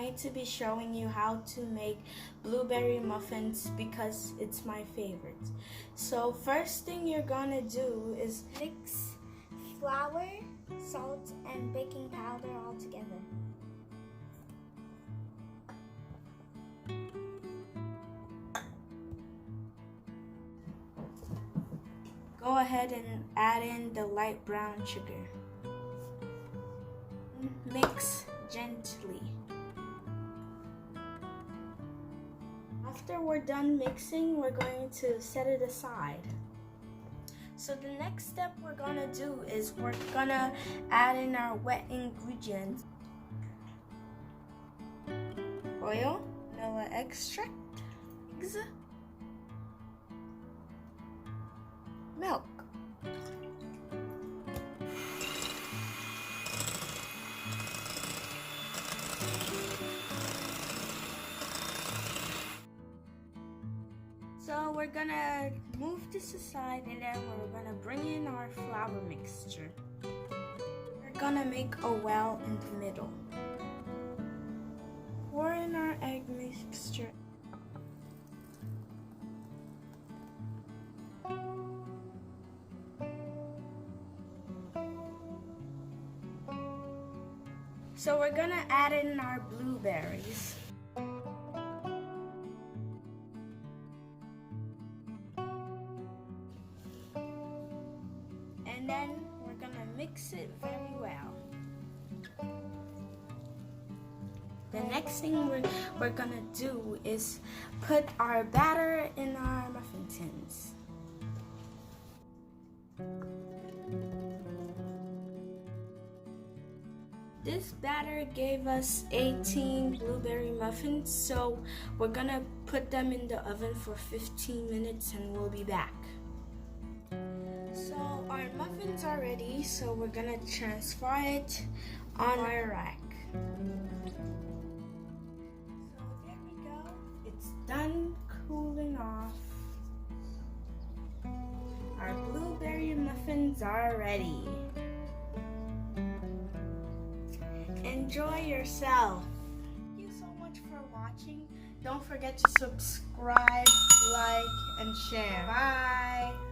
going to be showing you how to make blueberry muffins because it's my favorite. So first thing you're gonna do is mix flour, salt, and baking powder all together. go ahead and add in the light brown sugar. Mix gently. After we're done mixing, we're going to set it aside. So the next step we're gonna do is we're gonna add in our wet ingredients. Oil, vanilla extract, eggs, milk. So we're gonna move this aside and then we're gonna bring in our flour mixture. We're gonna make a well in the middle. Pour in our egg mixture. So we're gonna add in our blueberries. And then we're gonna mix it very well. The next thing we're gonna do is put our batter in our muffin tins. This batter gave us 18 blueberry muffins, so we're gonna put them in the oven for 15 minutes and we'll be back. So our muffins are ready, so we're gonna transfer it on our rack. So there we go, it's done cooling off. Our blueberry muffins are ready. Enjoy yourself. Thank you so much for watching. Don't forget to subscribe, like, and share. Bye.